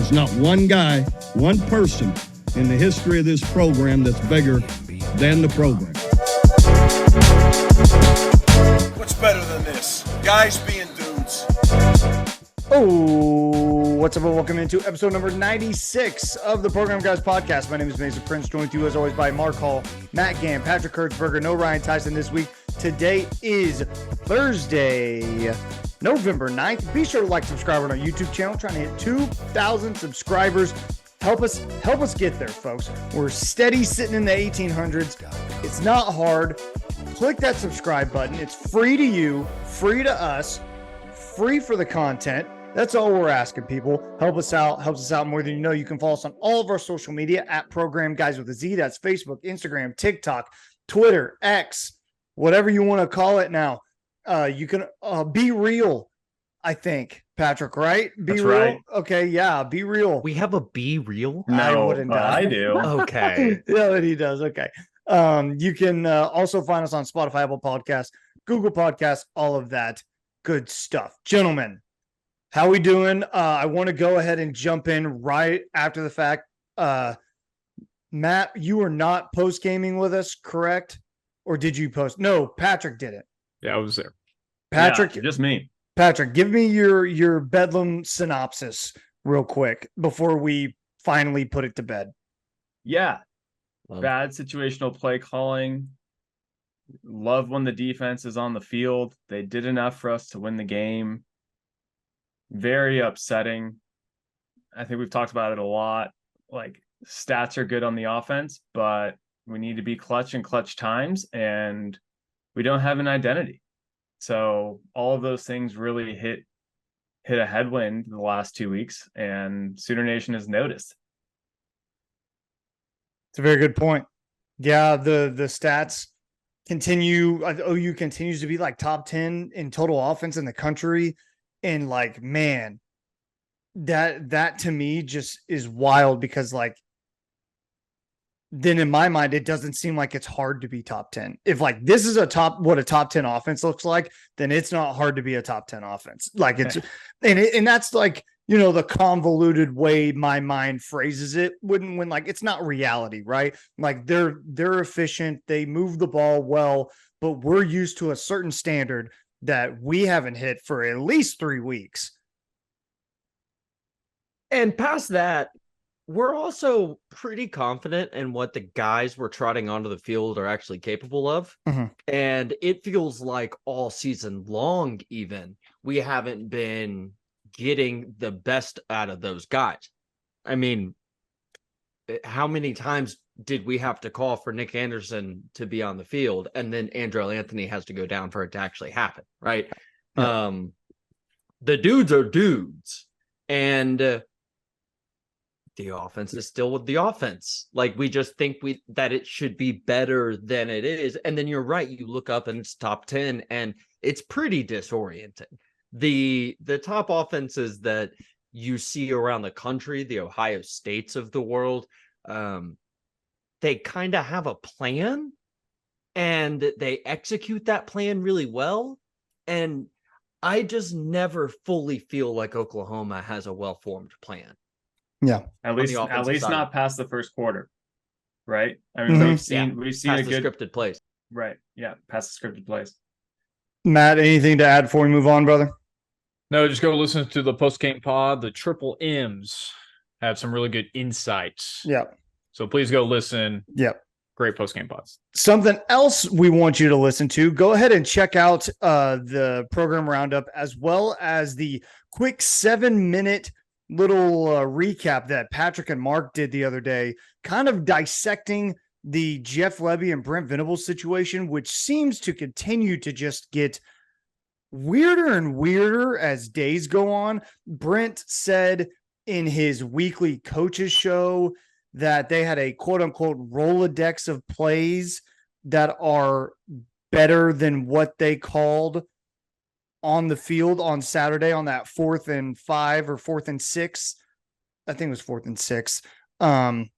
There's not one guy, one person in the history of this program that's bigger than the program. What's better than this? Guys being dudes. Oh, what's up, and welcome into episode number 96 of the Program Guys podcast. My name is Mason Prince, joined with you as always by Mark Hall, Matt Gann, Patrick Kurtzberger, no Ryan Tyson this week. Today is Thursday, November 9th. Be sure to like, subscribe on our YouTube channel. Trying to hit 2,000 subscribers. Help us get there, folks. We're steady sitting in the 1800s. It's not hard. Click that subscribe button. It's free to you, free to us, free for the content. That's all we're asking, people. Help us out. Helps us out more than you know. You can follow us on all of our social media at Program Guys with a Z. That's Facebook, Instagram, TikTok, Twitter, X, whatever you want to call it now. You can be real, I think, Patrick, right? Be That's real. right. Okay, yeah, be real. We have a Be Real? I No, wouldn't I do. Okay. Yeah, but he does. Okay. You can also find us on Spotify, Apple Podcasts, Google Podcasts, all of that good stuff. Gentlemen, how we doing? I want to go ahead and jump in right after the fact. Matt, you are not post-gaming with us, correct? Or did you post? No, Patrick did it. Yeah, I was there. Patrick, Yeah, just me. Patrick, give me your Bedlam synopsis real quick before we finally put it to bed. Yeah. Um, Bad situational play calling. Love when the defense is on the field. They did enough for us to win the game. Very upsetting. I think we've talked about it a lot. Like, stats are good on the offense, but we need to be clutch in clutch times, and we don't have an identity. So all of those things really hit a headwind the last 2 weeks, and Sooner Nation has noticed. It's a very good point. Yeah, the stats continue. OU continues to be like top 10 in total offense in the country. And like, man, that to me just is wild because like, then in my mind, it doesn't seem like it's hard to be top 10. If like this is what a top 10 offense looks like, then it's not hard to be a top 10 offense. Like it's, and that's like, you know, the convoluted way my mind phrases it when like, it's not reality, right? Like they're efficient. They move the ball well, but we're used to a certain standard that we haven't hit for at least 3 weeks. And past that, we're also pretty confident in what the guys we're trotting onto the field are actually capable of. Mhm. And it feels like all season long, even, we haven't been getting the best out of those guys. I mean, how many times did we have to call for Nick Anderson to be on the field, and then Andrell Anthony has to go down for it to actually happen, right? Yeah. The dudes are dudes, and the offense is still with the offense. Like, we just think that it should be better than it is. And then you're right, you look up and it's top 10, and it's pretty disorienting. The top offenses that you see around the country, the Ohio States of the world, they kind of have a plan and they execute that plan really well. And I just never fully feel like Oklahoma has a well-formed plan. Yeah. At least side. not past the first quarter, right? I mean, Mhm. we've seen Past a the good scripted plays. right. Yeah, past the scripted plays. Matt, anything to add before we move on, brother? No, just go listen to the post-game pod. The Triple M's have some really good insights. Yeah. So please go listen. Yeah. Great post-game pods. Something else we want you to listen to, go ahead and check out the program roundup as well as the quick 7-minute little recap that Patrick and Mark did the other day, kind of dissecting the Jeff Lebby and Brent Venables situation, which seems to continue to just get weirder and weirder as days go on. Brent said in his weekly coaches show that they had a quote unquote Rolodex of plays that are better than what they called on the field on Saturday on that 4th and 5 or 4th and 6. I think it was 4th and 6. And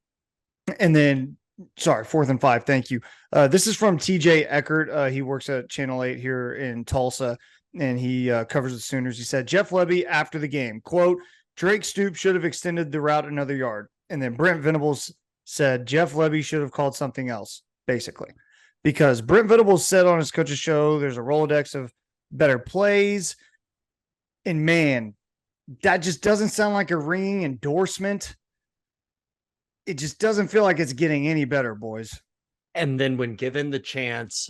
then, sorry, 4th and 5. Thank you. This is from TJ Eckert. He works at Channel 8 here in Tulsa, and he covers the Sooners. He said, Jeff Lebby after the game, quote, Drake Stoops should have extended the route another yard. And then Brent Venables said Jeff Lebby should have called something else, basically. Because Brent Venables said on his coach's show, there's a Rolodex of better plays. And man, that just doesn't sound like a ringing endorsement. It just doesn't feel like it's getting any better, boys. And then when given the chance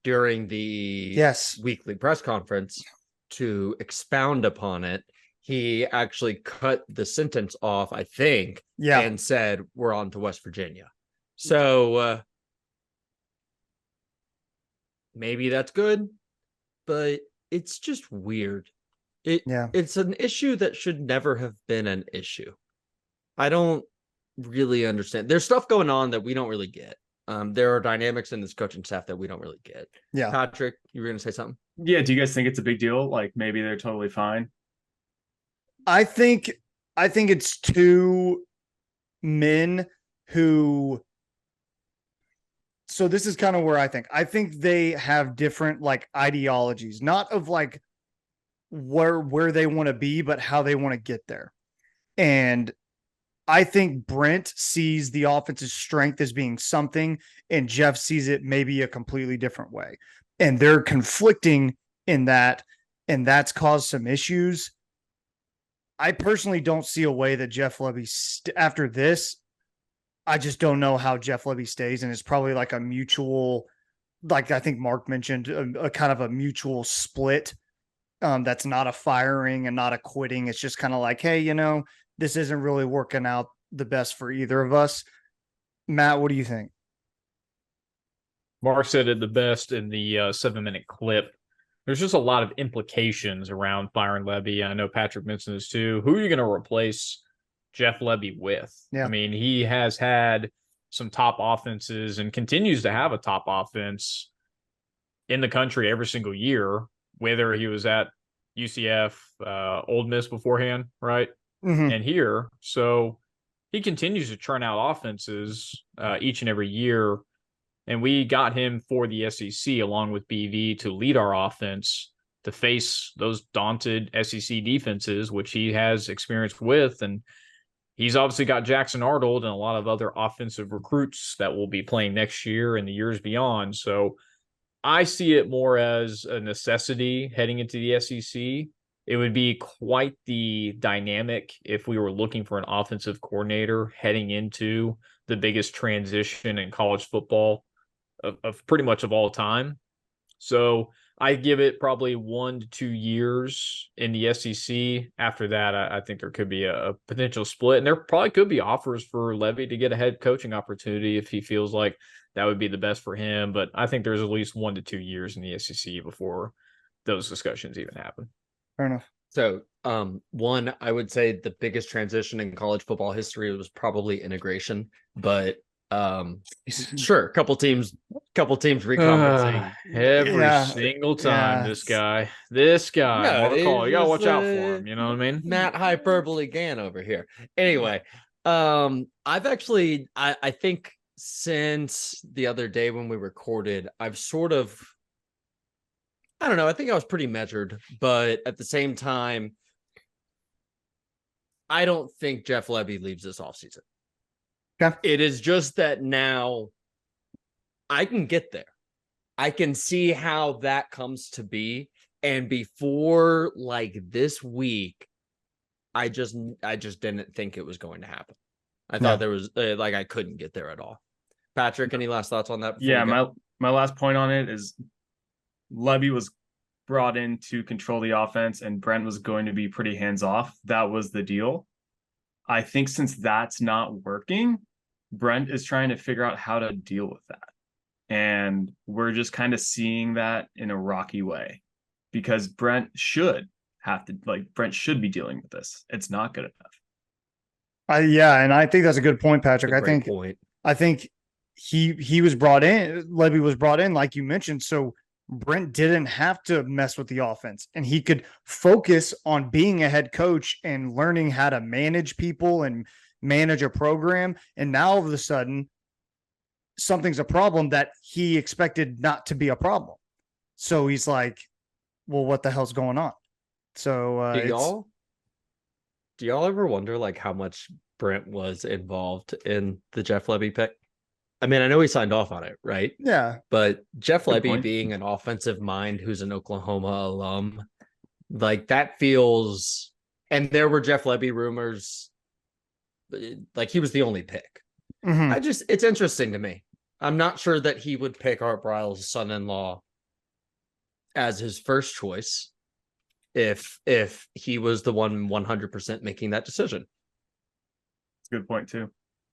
during the weekly press conference to expound upon it, he actually cut the sentence off, I think, and said, we're on to West Virginia. So maybe that's good, but it's just weird. It's an issue that should never have been an issue. I don't really understand. There's stuff going on that we don't really get. There are dynamics in this coaching staff that we don't really get. Yeah. Patrick, you were going to say something? Yeah. Do you guys think it's a big deal? Like maybe they're totally fine. I think it's two men who. So this is kind of where I think they have different like ideologies, not of like where they want to be, but how they want to get there. And I think Brent sees the offense's strength as being something, and Jeff sees it maybe a completely different way. And they're conflicting in that, and that's caused some issues. I personally don't see a way that Jeff Lebby, after this, I just don't know how Jeff Lebby stays. And it's probably like a mutual, like I think Mark mentioned, a kind of a mutual split. That's not a firing and not a quitting. It's just kind of like, hey, this isn't really working out the best for either of us. Matt, what do you think? Mark said it the best in the 7-minute clip. There's just a lot of implications around firing Lebby. I know Patrick mentioned this too. Who are you going to replace Jeff Lebby with? Yeah. I mean, he has had some top offenses and continues to have a top offense in the country every single year, whether he was at UCF, Ole Miss beforehand, right? Mm-hmm. And here. So he continues to churn out offenses each and every year. And we got him for the SEC along with BV to lead our offense to face those daunted SEC defenses, which he has experience with. And he's obviously got Jackson Arnold and a lot of other offensive recruits that will be playing next year and the years beyond. So I see it more as a necessity heading into the SEC. It would be quite the dynamic if we were looking for an offensive coordinator heading into the biggest transition in college football of pretty much of all time. So I give it probably 1 to 2 years in the SEC. After that, I think there could be a potential split, and there probably could be offers for Lebby to get a head coaching opportunity if he feels like that would be the best for him. But I think there's at least 1 to 2 years in the SEC before those discussions even happen. Fair enough. So, one, I would say the biggest transition in college football history was probably integration, but sure, a couple teams reconferencing every single time. This guy, you gotta watch out for him. You know what I mean? Matt Hyperbole Gann over here. Anyway, I've actually, I think since the other day when we recorded, I've sort of, I don't know, I think I was pretty measured, but at the same time, I don't think Jeff Lebby leaves this offseason. Okay. It is just that now I can get there. I can see how that comes to be. And before like this week, I just didn't think it was going to happen. I thought there was like I couldn't get there at all. Patrick, any last thoughts on that? Yeah, my last point on it is Lebby was brought in to control the offense and Brent was going to be pretty hands-off. That was the deal. I think since that's not working, Brent is trying to figure out how to deal with that. And we're just kind of seeing that in a rocky way because Brent should be dealing with this. It's not good enough. And I think that's a good point, Patrick. I think he was brought in, Lebby was brought in, like you mentioned, so Brent didn't have to mess with the offense and he could focus on being a head coach and learning how to manage people and manage a program. And now all of a sudden something's a problem that he expected not to be a problem. So he's like, well, what the hell's going on? So Do y'all ever wonder like how much Brent was involved in the Jeff Lebby pick? I mean, I know he signed off on it, right? Yeah. But Jeff Good Lebby point. being an offensive mind who's an Oklahoma alum, like that feels. And there were Jeff Lebby rumors, like he was the only pick. Mhm. It's interesting to me. I'm not sure that he would pick Art Briles' son-in-law as his first choice if he was the one 100% making that decision. It's a good point too.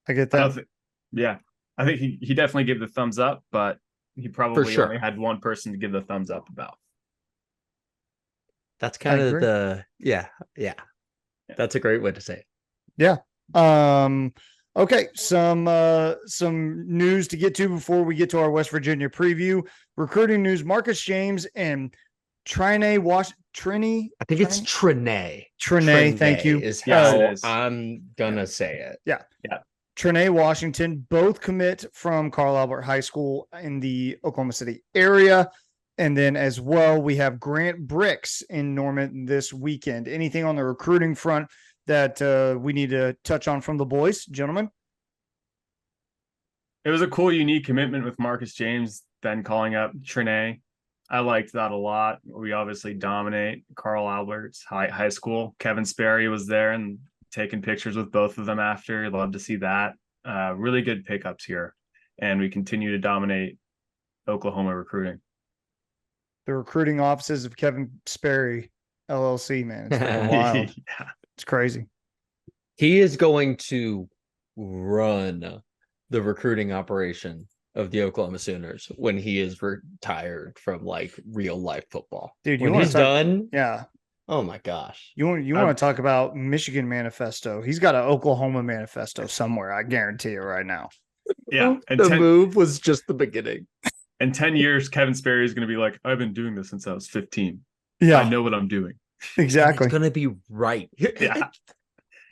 I get I that. don't think, yeah, I think he definitely gave the thumbs up, but he probably sure. only had one person to give the thumbs up about. That's kind of agree. yeah. That's a great way to say it. Yeah. Okay, some news to get to before we get to our West Virginia preview. Recruiting news: Marcus James and Trini. I think it's Trine. Trine, thank you. Is Yes, how it is. I'm gonna say it. Yeah. Yeah. Trine Washington, both commit from Carl Albert High School in the Oklahoma City area. And then as well, we have Grant Bricks in Norman this weekend. Anything on the recruiting front that we need to touch on from the boys, gentlemen? It was a cool, unique commitment with Marcus James, then calling up Trine. I liked that a lot. We obviously dominate Carl Albert's high school. Kevin Sperry was there and taking pictures with both of them after. Love to see that. Really good pickups here. And we continue to dominate Oklahoma recruiting. The recruiting offices of Kevin Sperry, LLC, man. It's freaking wild. Yeah. It's crazy. He is going to run the recruiting operation of the Oklahoma Sooners when he is retired from like real life football. Dude, when he's done, yeah. Oh my gosh. You want to talk about Michigan manifesto? He's got an Oklahoma manifesto somewhere. I guarantee you right now. Yeah. And the move was just the beginning. In 10 years, Kevin Sperry is going to be like, I've been doing this since I was 15. Yeah. I know what I'm doing. Exactly. It's going to be right. Yeah.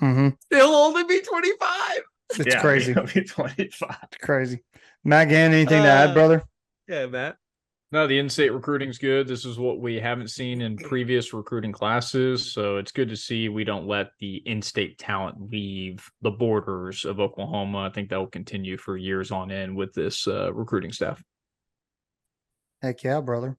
Mm-hmm. He'll only be 25. It's crazy. He'll be 25. It's crazy. Matt Gann, anything to add, brother? Yeah, Matt. No, the in-state recruiting's good. This is what we haven't seen in previous recruiting classes. So it's good to see we don't let the in-state talent leave the borders of Oklahoma. I think that will continue for years on end with this recruiting staff. Heck yeah, brother.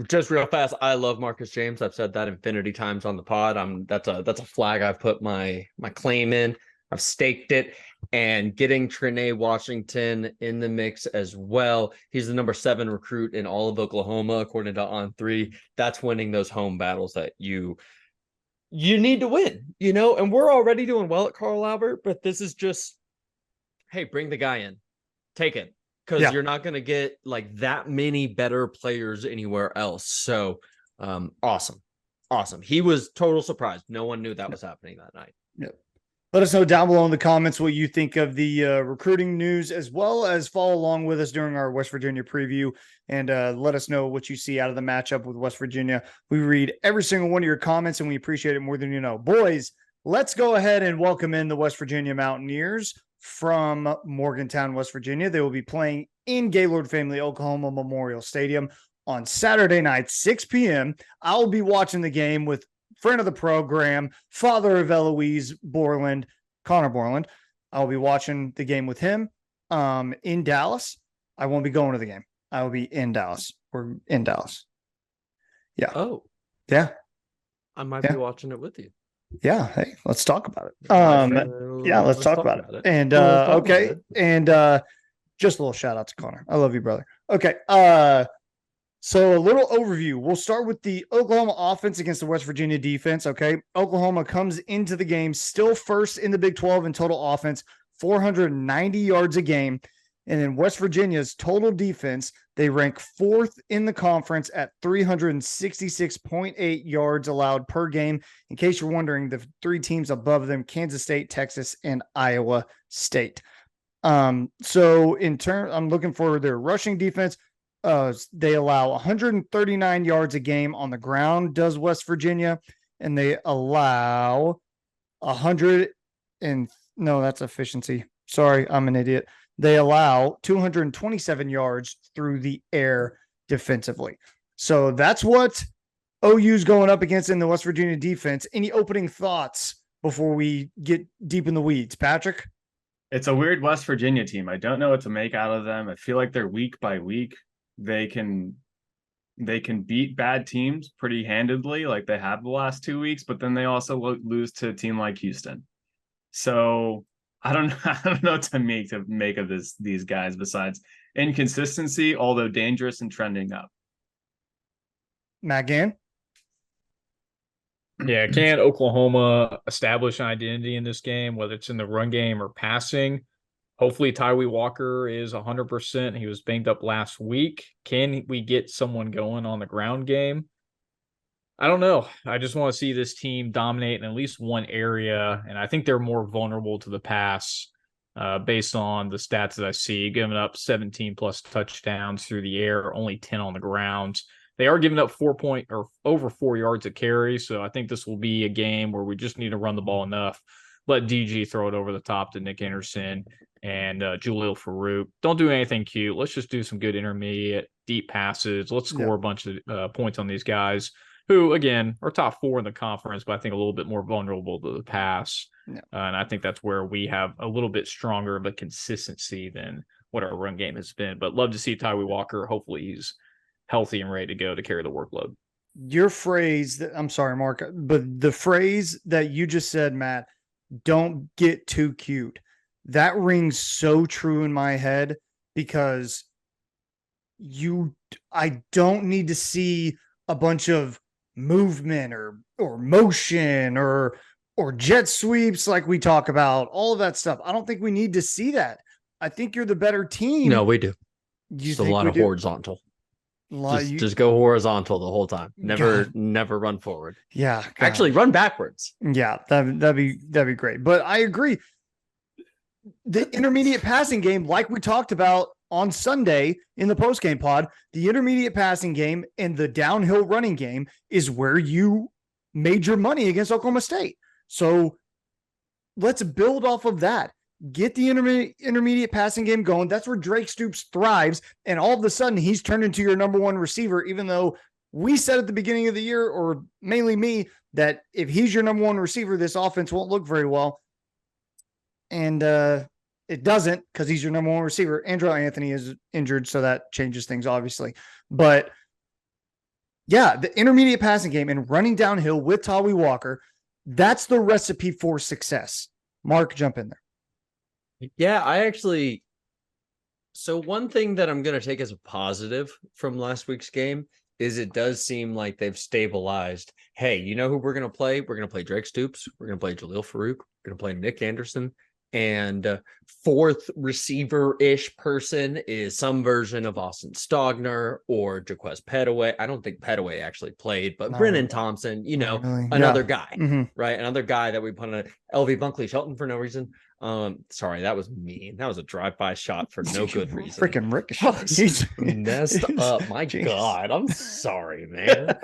Just real fast, I love Marcus James. I've said that infinity times on the pod. That's a flag I've put my claim in. I've staked it, and getting Trine Washington in the mix as well. He's the number 7 recruit in all of Oklahoma, according to On3. That's winning those home battles that you need to win, and we're already doing well at Carl Albert, but this is just, hey, bring the guy in, take it. Because you're not going to get like that many better players anywhere else. So awesome. He was total surprise. No one knew that was happening that night. Yep. Let us know down below in the comments what you think of the recruiting news, as well as follow along with us during our West Virginia preview, and let us know what you see out of the matchup with West Virginia. We read every single one of your comments, and we appreciate it more than you know. Boys, let's go ahead and welcome in the West Virginia Mountaineers from Morgantown, West Virginia. They will be playing in Gaylord Family Oklahoma Memorial Stadium on Saturday night, 6 p.m. I'll be watching the game with friend of the program, father of Eloise Borland, Connor Borland. I'll be watching the game with him in Dallas. I won't be going to the game. I will be in Dallas. We're in Dallas. Yeah. Oh. Yeah. I might be watching it with you. Yeah, hey, let's talk about it. Yeah, let's talk about it. And okay, and just a little shout out to Connor. I love you, brother. Okay, so a little overview. We'll start with the Oklahoma offense against the West Virginia defense. Okay, Oklahoma comes into the game still first in the Big 12 in total offense, 490 yards a game. And then West Virginia's total defense, they rank 4th in the conference at 366.8 yards allowed per game. In case you're wondering, the 3 teams above them, Kansas State, Texas, and Iowa State. So in turn, I'm looking for their rushing defense. They allow 139 yards a game on the ground, does West Virginia, and they allow 100 and no, that's efficiency. Sorry, I'm an idiot. They allow 227 yards through the air defensively. So that's what OU's going up against in the West Virginia defense. Any opening thoughts before we get deep in the weeds, Patrick? It's a weird West Virginia team. I don't know what to make out of them. I feel like they're week by week. They can beat bad teams pretty handedly, like they have the last 2 weeks, but then they also lose to a team like Houston. So I don't know. I don't know what to make of these guys besides inconsistency, although dangerous and trending up. Matt Gann? Yeah, can Oklahoma establish an identity in this game, whether it's in the run game or passing? Hopefully, Tyree Walker is 100%. He was banged up last week. Can we get someone going on the ground game? I don't know. I just want to see this team dominate in at least one area, and I think they're more vulnerable to the pass based on the stats that I see, giving up 17 plus touchdowns through the air, only 10 on the ground. They are giving up over 4 yards a carry, so I think this will be a game where we just need to run the ball enough. Let DG throw it over the top to Nick Anderson and Jalil Farouk. Don't do anything cute. Let's just do some good intermediate, deep passes. Let's score a bunch of points on these guys who, again, are top 4 in the conference, but I think a little bit more vulnerable to the pass. Yeah. And I think that's where we have a little bit stronger of a consistency than what our run game has been. But love to see Tyree Walker. Hopefully he's healthy and ready to go to carry the workload. Your phrase, I'm sorry, Mark, but the phrase that you just said, Matt, don't get too cute. That rings so true in my head because I don't need to see a bunch of movement or motion or jet sweeps like we talk about, all of that stuff. I don't think we need to see that. I think you're the better team. No, we do. Just a lot of horizontal. Just go horizontal the whole time. Never run forward. Yeah. God. Actually, run backwards. Yeah, that'd be great. But I agree. The intermediate passing game, like we talked about on Sunday in the postgame pod, the intermediate passing game and the downhill running game is where you made your money against Oklahoma State. So let's build off of that. Get the intermediate passing game going. That's where Drake Stoops thrives. And all of a sudden, he's turned into your number one receiver, even though we said at the beginning of the year, or mainly me, that if he's your number one receiver, this offense won't look very well. And it doesn't, because he's your number one receiver. Andrew Anthony is injured, so that changes things, obviously. But yeah, the intermediate passing game and running downhill with Tyree Walker, that's the recipe for success. Mark, jump in there. Yeah, so one thing that I'm going to take as a positive from last week's game is it does seem like they've stabilized. Hey, you know who we're going to play? We're going to play Drake Stoops. We're going to play Jalil Farouk. We're going to play Nick Anderson. And fourth receiver-ish person is some version of Austin Stogner or Jaquez Petaway. I don't think Petaway actually played, but Brennan Thompson, another guy, right? Another guy that we put on LV Bunkley Shelton for no reason. Sorry, that was mean. That was a drive-by shot for no good reason. Freaking ricochet. He's messed up. My God, I'm sorry, man.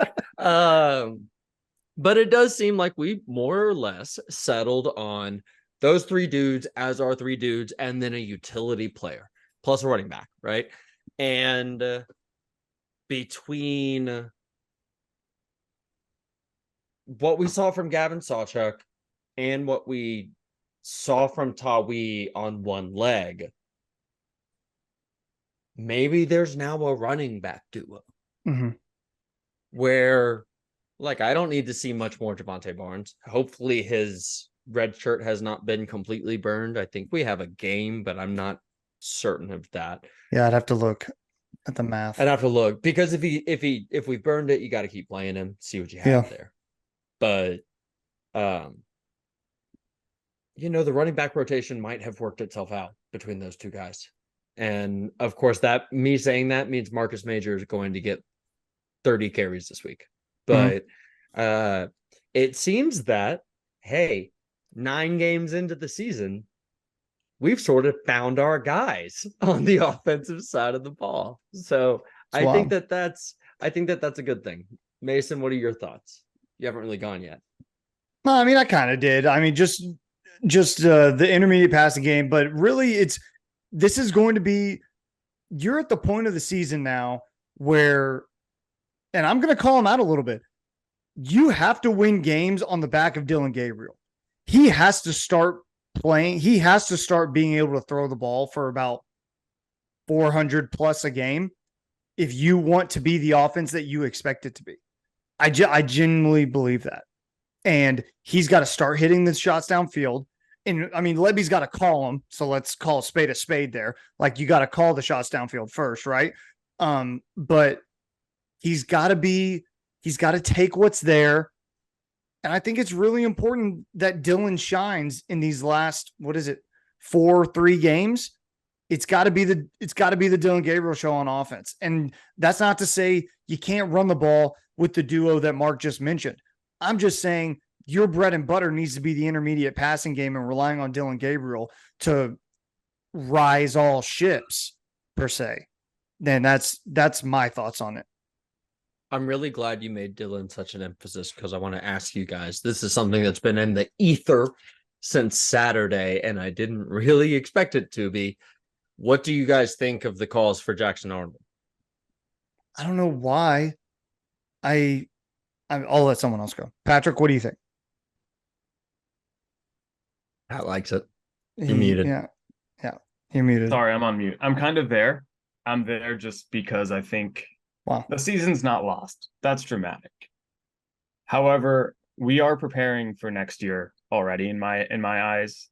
But it does seem like we more or less settled on those 3 dudes as our 3 dudes, and then a utility player plus a running back, right? And between what we saw from Gavin Sawchuk and what we saw from Tawee on one leg, maybe there's now a running back duo where, like, I don't need to see much more Javonte Barnes. Hopefully his red shirt has not been completely burned. I think we have a game, but I'm not certain of that. Yeah, I'd have to look at the math. I'd have to look, because if we burned it, you got to keep playing him, see what you have there. But the running back rotation might have worked itself out between those 2 guys. And of course, me saying that means Marcus Major is going to get 30 carries this week. But it seems that, hey, 9 games into the season, we've sort of found our guys on the offensive side of the ball. So I think that's a good thing. Mason, what are your thoughts? You haven't really gone yet. No, I mean, I kind of did. I mean, just the intermediate passing game, but really this is going to be, you're at the point of the season now where, and I'm going to call him out a little bit, you have to win games on the back of Dylan Gabriel. He has to start playing. He has to start being able to throw the ball for about 400 plus a game if you want to be the offense that you expect it to be. I genuinely believe that. And he's got to start hitting the shots downfield. And I mean, Lebby's got to call them. So let's call a spade there. Like, you got to call the shots downfield first, right? But he's got to take what's there. And I think it's really important that Dylan shines in these last, 3 games. It's got to be the Dylan Gabriel show on offense. And that's not to say you can't run the ball with the duo that Mark just mentioned. I'm just saying your bread and butter needs to be the intermediate passing game and relying on Dylan Gabriel to rise all ships, per se. Then that's my thoughts on it. I'm really glad you made Dylan such an emphasis, because I want to ask you guys. This is something that's been in the ether since Saturday, and I didn't really expect it to be. What do you guys think of the calls for Jackson Arnold? I don't know why. I'll let someone else go. Patrick, what do you think? Pat likes it. You're muted. Yeah. You're muted. Sorry, I'm on mute. I'm kind of there. I'm there just because I think the season's not lost. That's dramatic. However, we are preparing for next year already in my eyes,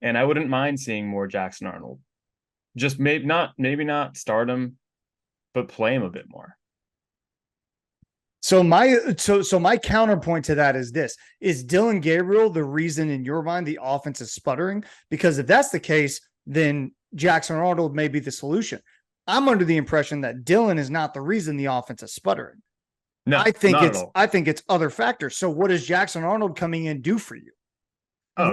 and I wouldn't mind seeing more Jackson Arnold. Just maybe not start him, but play him a bit more. So my counterpoint to that is this: is Dylan Gabriel the reason in your mind the offense is sputtering? Because if that's the case, then Jackson Arnold may be the solution. I'm under the impression that Dylan is not the reason the offense is sputtering. No, I think it's other factors. So what does Jackson Arnold coming in do for you?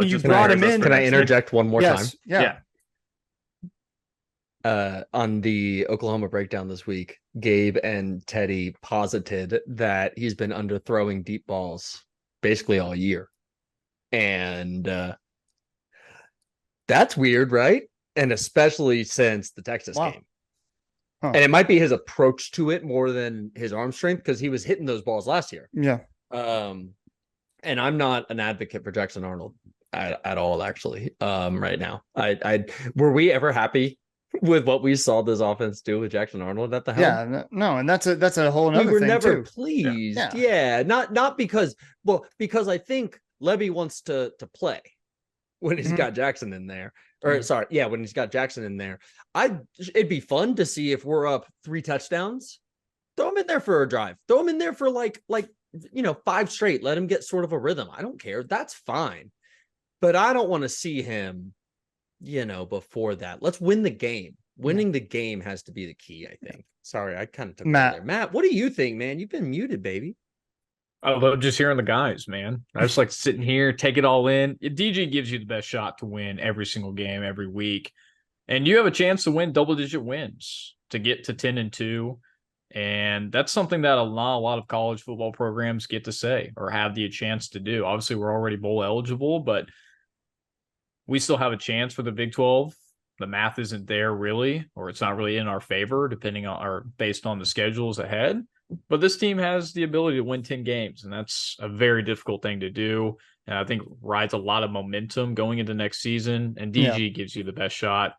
You brought him in. Can I interject one more time? Yeah. On the Oklahoma breakdown this week, Gabe and Teddy posited that he's been underthrowing deep balls basically all year. And that's weird, right? And especially since the Texas game. Huh. And it might be his approach to it more than his arm strength, because he was hitting those balls last year. Yeah. And I'm not an advocate for Jackson Arnold at all, actually, right now. Were we ever happy with what we saw this offense do with Jackson Arnold at the helm? Yeah, no, and that's a whole nother thing. We were never too. pleased. Yeah. Not because I think Lebby wants to play when he's got Jackson in there. Or when he's got Jackson in there. It'd be fun to see if we're up 3 touchdowns. Throw him in there for a drive. Throw him in there for like 5 straight. Let him get sort of a rhythm. I don't care. That's fine. But I don't want to see him before that. Let's win the game. Winning the game has to be the key, I think. Sorry, I kind of took Matt. there. Matt, what do you think, man? You've been muted, baby. I love just hearing the guys, man. I just like sitting here, take it all in. DG gives you the best shot to win every single game, every week. And you have a chance to win double-digit wins, to get to 10-2. And that's something that a lot of college football programs get to say or have the chance to do. Obviously, we're already bowl eligible, but we still have a chance for the Big 12. The math isn't there really, or it's not really in our favor, depending on or based on the schedules ahead. But this team has the ability to win 10 games, and that's a very difficult thing to do. And I think rides a lot of momentum going into next season, and DG gives you the best shot.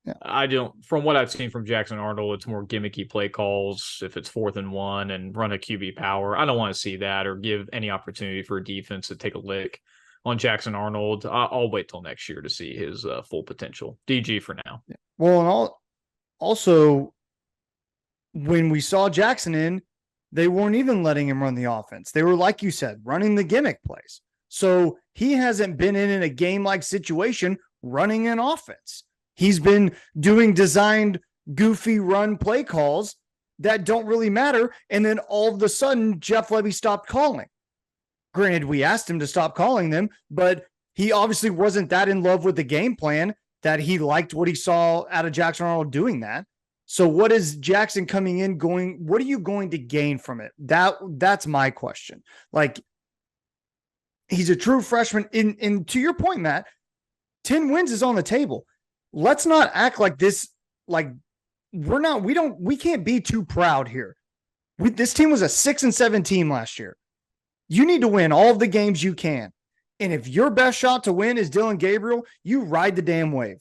Yeah. From what I've seen from Jackson Arnold, it's more gimmicky play calls. If it's 4th and 1 and run a QB power, I don't want to see that or give any opportunity for a defense to take a lick on Jackson Arnold. I'll wait till next year to see his full potential. DG for now. Yeah. Well, and also when we saw Jackson in, they weren't even letting him run the offense. They were, like you said, running the gimmick plays. So he hasn't been in a game-like situation running an offense. He's been doing designed, goofy run play calls that don't really matter. And then all of a sudden, Jeff Lebby stopped calling. Granted, we asked him to stop calling them, but he obviously wasn't that in love with the game plan that he liked what he saw out of Jackson Arnold doing that. So what is Jackson coming in what are you going to gain from it? That's my question. Like, he's a true freshman. And to your point, Matt, 10 wins is on the table. Let's not act like this, like we can't be too proud here. This team was a 6-7 team last year. You need to win all of the games you can. And if your best shot to win is Dylan Gabriel, you ride the damn wave.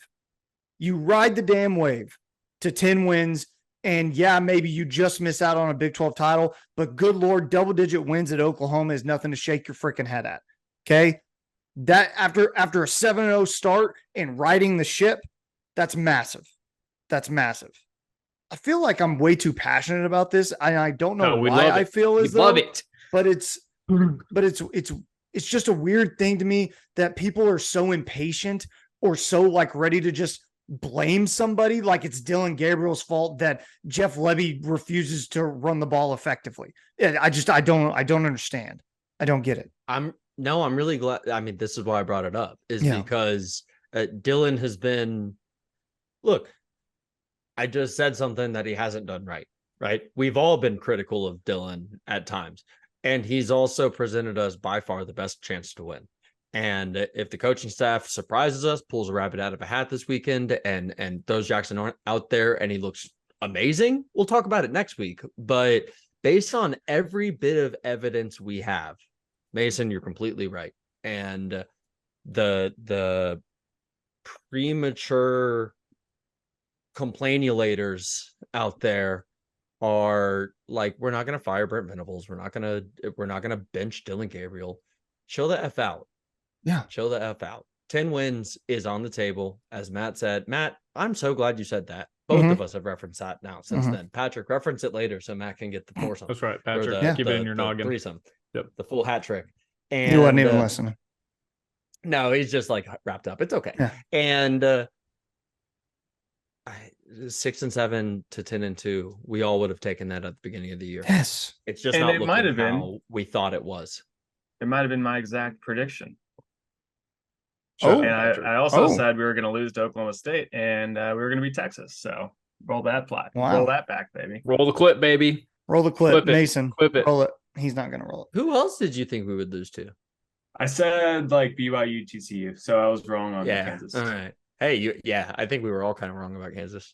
You ride the damn wave to 10 wins. And yeah, maybe you just miss out on a Big 12 title, but good Lord, double-digit wins at Oklahoma is nothing to shake your freaking head at. Okay? That after a 7-0 start and riding the ship, that's massive. That's massive. I feel like I'm way too passionate about this. I don't know why I feel as though, love it. but it's just a weird thing to me that people are so impatient or so like ready to just blame somebody like it's Dylan Gabriel's fault that Jeff Lebby refuses to run the ball effectively. I don't understand. I don't get it. I'm really glad. I mean, this is why I brought it up because Dylan has been, look, I just said something that he hasn't done right? We've all been critical of Dylan at times, and he's also presented us by far the best chance to win. And if the coaching staff surprises us, pulls a rabbit out of a hat this weekend and throws Jackson out there and he looks amazing, we'll talk about it next week. But based on every bit of evidence we have, Mason, you're completely right. And the premature complainulators out there are like, we're not going to fire Brent Venables. We're not going to bench Dylan Gabriel. Show the F out. Yeah. Show the F out. 10 wins is on the table. As Matt said, Matt, I'm so glad you said that. Both of us have referenced that now since then. Patrick, reference it later so Matt can get the foursome. That's right, Patrick. Keep it in your noggin. Threesome. Yep. The full hat trick. And He wasn't even listening. No, he's just like wrapped up. It's okay. Yeah. And 6-7 to 10-2, we all would have taken that at the beginning of the year. Yes. It's just And not it looking might have how been. we thought it was. It might have been my exact prediction. Oh, And I also said we were going to lose to Oklahoma State and we were going to beat Texas. So roll that plot. Wow. Roll that back, baby. Roll the clip, baby. Roll the clip. Clip it. Mason. Clip it. Roll it. He's not going to roll it. Who else did you think we would lose to? I said like BYU, TCU. So I was wrong on Kansas. All right. Hey, I think we were all kind of wrong about Kansas.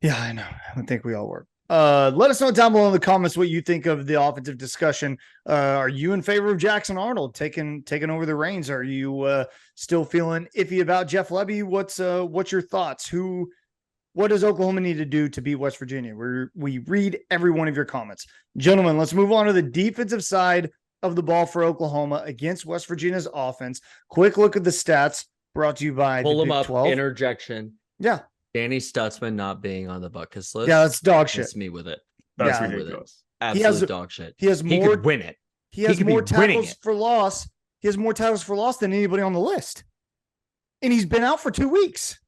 Yeah, I know. I think we all were. Let us know down below in the comments what you think of the offensive discussion. Are you in favor of Jackson Arnold taking over the reins? Are you still feeling iffy about Jeff Lebby? What's your thoughts? What does Oklahoma need to do to beat West Virginia? We read every one of your comments. Gentlemen, let's move on to the defensive side of the ball for Oklahoma against West Virginia's offense. Quick look at the stats brought to you by Pull the him Big up. 12. Interjection. Yeah. Danny Stutzman not being on the Buckus list. Yeah, that's dog shit. It's me with it. That's Yeah. ridiculous. Absolute dog shit. He has He more could win it. He has could be more winning tackles it. for loss. He has more tackles for loss than anybody on the list. And he's been out for 2 weeks.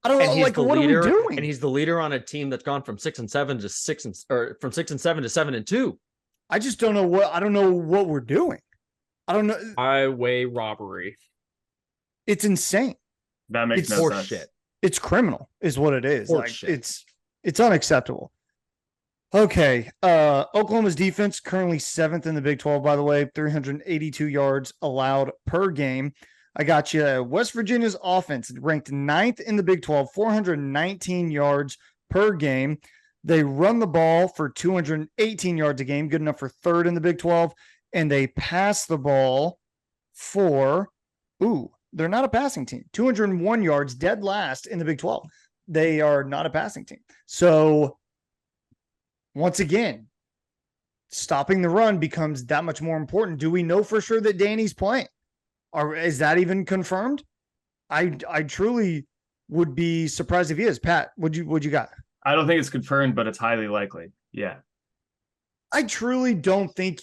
I don't know, like, what are we doing? And he's the leader on a team that's gone from 6-7 to from 6-7 to 7-2. I just don't know I don't know what we're doing. I don't know. Highway robbery. It's insane. That makes It's no horse sense. shit. It's criminal is what it is. Horse Like shit. it's unacceptable. Okay. Oklahoma's defense currently 7th in the Big 12, by the way, 382 yards allowed per game. I got you. West Virginia's offense ranked 9th in the Big 12, 419 yards per game. They run the ball for 218 yards a game, good enough for 3rd in the Big 12. And they pass the ball for, they're not a passing team. 201 yards, dead last in the Big 12. They are not a passing team. So once again, stopping the run becomes that much more important. Do we know for sure that Danny's playing? Or is that even confirmed? I truly would be surprised if he is. Pat, what you got? I don't think it's confirmed, but it's highly likely. Yeah. I truly don't think.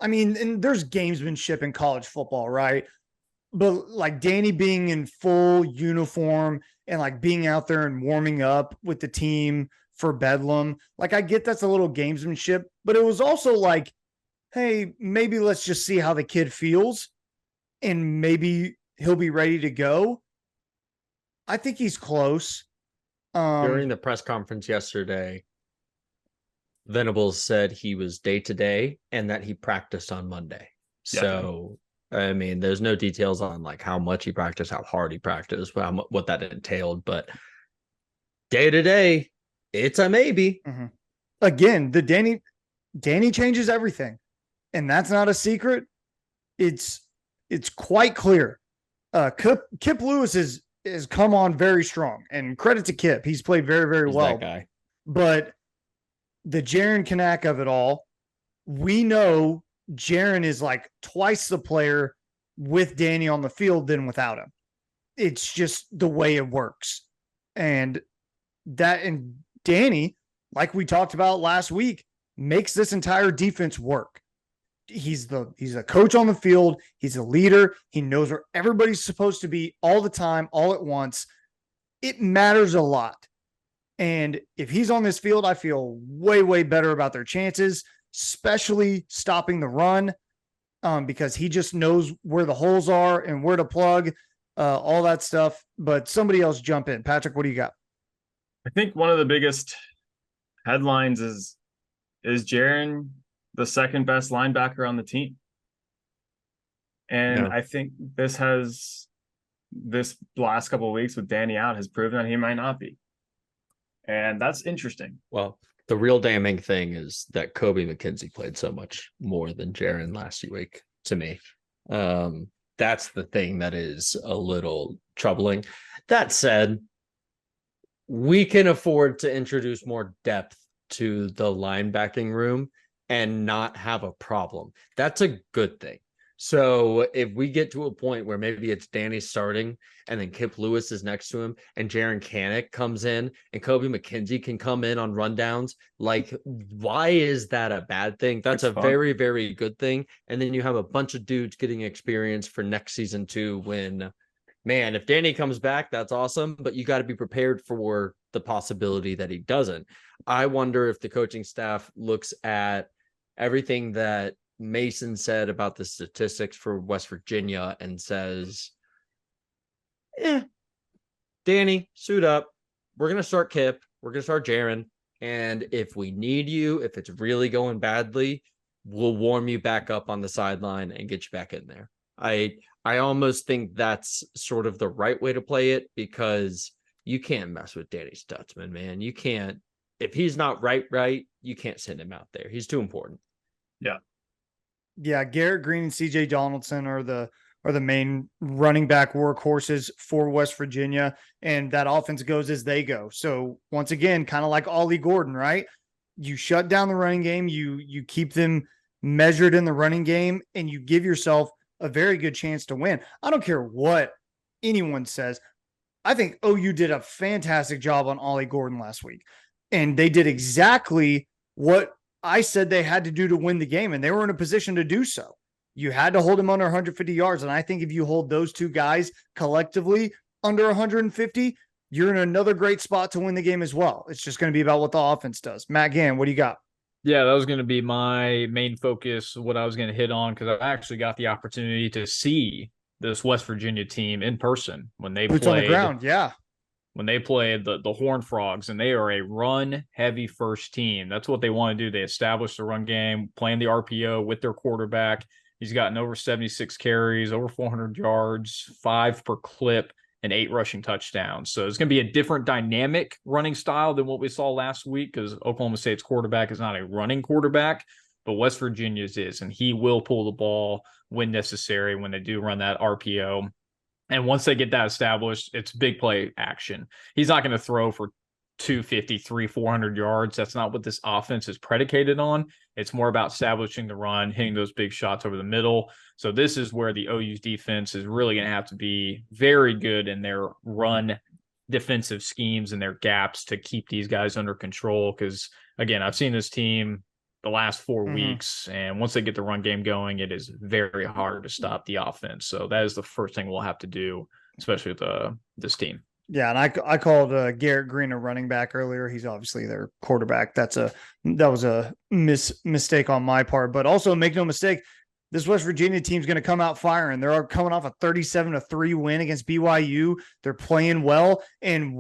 I mean, and there's gamesmanship in college football, right? But like Danny being in full uniform and like being out there and warming up with the team for Bedlam, like I get that's a little gamesmanship, but it was also like, hey, maybe let's just see how the kid feels and maybe he'll be ready to go. I think he's close. During the press conference yesterday, Venables said he was day to day and that he practiced on Monday. Yeah. So, I mean, there's no details on like how much he practiced, how hard he practiced, what that entailed, but day to day, it's a maybe. Again, the Danny changes everything. and that's not a secret. It's quite clear. Kip Lewis has come on very strong, and credit to Kip. He's played very, very He's well. that guy. But the Jaren Kanak of it all, we know Jaren is like twice the player with Danny on the field than without him. It's just the way it works. And Danny, like we talked about last week, makes this entire defense work. He's a coach on the field. He's a leader. He knows where everybody's supposed to be all the time, all at once. It matters a lot. And if he's on this field, I feel way, way better about their chances, especially stopping the run, because he just knows where the holes are and where to plug, all that stuff. But somebody else jump in. Patrick, what do you got? I think one of the biggest headlines is Jaren the second best linebacker on the team. And I think this last couple of weeks with Danny out has proven that he might not be. And that's interesting. Well, the real damning thing is that Kobe McKenzie played so much more than Jaren last week to me. That's the thing that is a little troubling. That said, we can afford to introduce more depth to the linebacking room and not have a problem. That's a good thing. So if we get to a point where maybe it's Danny starting and then Kip Lewis is next to him and Jaren Kanak comes in and Kobe McKenzie can come in on rundowns, like, why is that a bad thing? That's a very, very good thing. And then you have a bunch of dudes getting experience for next season too, when, man, if Danny comes back, that's awesome, but you got to be prepared for the possibility that he doesn't. I wonder if the coaching staff looks at everything that Mason said about the statistics for West Virginia and says, Danny, suit up. We're going to start Kip. We're going to start Jaren. And if we need you, if it's really going badly, we'll warm you back up on the sideline and get you back in there. I almost think that's sort of the right way to play it, because you can't mess with Danny Stutzman, man. You can't. If he's not right, you can't send him out there. He's too important. Yeah, Garrett Green and CJ Donaldson are the main running back workhorses for West Virginia, and that offense goes as they go. So once again, kind of like Ollie Gordon, right? You shut down the running game, you keep them measured in the running game, and you give yourself a very good chance to win. I don't care what anyone says. I think OU did a fantastic job on Ollie Gordon last week, and they did exactly what I said they had to do to win the game, and they were in a position to do so. You had to hold him under 150 yards, and I think if you hold those two guys collectively under 150, you're in another great spot to win the game as well. It's just going to be about what the offense does. Matt Gann, what do you got? Yeah, that was going to be my main focus, what I was going to hit on, because I actually got the opportunity to see this West Virginia team in person when they Boots played on the ground, yeah. When they played the Horned Frogs, and they are a run-heavy first team. That's what they want to do. They establish the run game, playing the RPO with their quarterback. He's gotten over 76 carries, over 400 yards, 5 per clip, and 8 rushing touchdowns. So it's going to be a different dynamic running style than what we saw last week, because Oklahoma State's quarterback is not a running quarterback, but West Virginia's is, and he will pull the ball when necessary when they do run that RPO. And once they get that established, it's big play action. He's not going to throw for 250, 400 yards. That's not what this offense is predicated on. It's more about establishing the run, hitting those big shots over the middle. So this is where the OU's defense is really going to have to be very good in their run defensive schemes and their gaps to keep these guys under control. Because, again, I've seen this team the last 4 weeks, and once they get the run game going, it is very hard to stop the offense. So that is the first thing we'll have to do, especially with this team. Yeah, and I called Garrett Green a running back earlier. He's obviously their quarterback. That was a mistake on my part. But also, make no mistake, this West Virginia team's going to come out firing. They're coming off a 37-3 win against BYU. They're playing well. And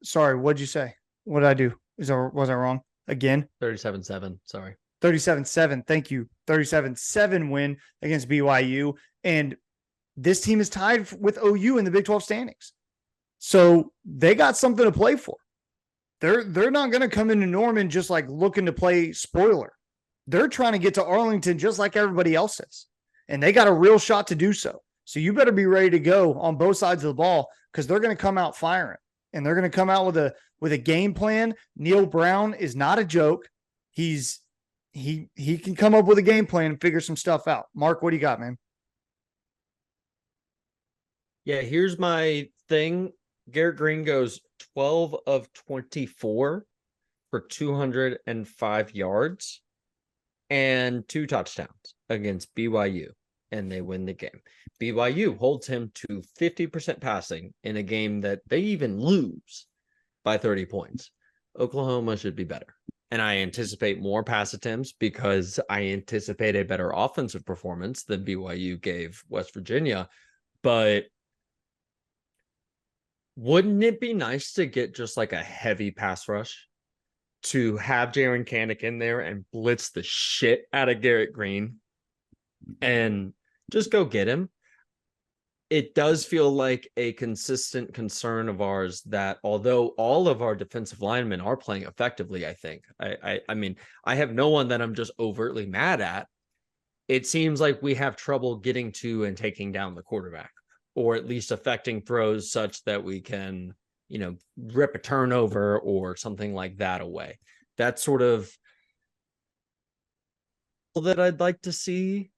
sorry, what'd you say? What did I do? Was I wrong again? 37-7. Sorry. 37-7. Thank you. 37-7 win against BYU. And this team is tied with OU in the Big 12 standings. So they got something to play for. They're not going to come into Norman just like looking to play spoiler. They're trying to get to Arlington just like everybody else is, and they got a real shot to do so. So you better be ready to go on both sides of the ball because they're going to come out firing, and they're going to come out with a game plan. Neil Brown is not a joke. He can come up with a game plan and figure some stuff out. Mark, what do you got, man? Yeah, here's my thing. Garrett Green goes 12 of 24 for 205 yards and 2 touchdowns against BYU, and they win the game. BYU holds him to 50% passing in a game that they even lose by 30 points. Oklahoma should be better. And I anticipate more pass attempts because I anticipate a better offensive performance than BYU gave West Virginia. But wouldn't it be nice to get just like a heavy pass rush to have Jaren Kanak in there and blitz the shit out of Garrett Green and just go get him? It does feel like a consistent concern of ours that although all of our defensive linemen are playing effectively, I think, I mean, I have no one that I'm just overtly mad at. It seems like we have trouble getting to and taking down the quarterback, or at least affecting throws such that we can, rip a turnover or something like that away. That's sort of that I'd like to see.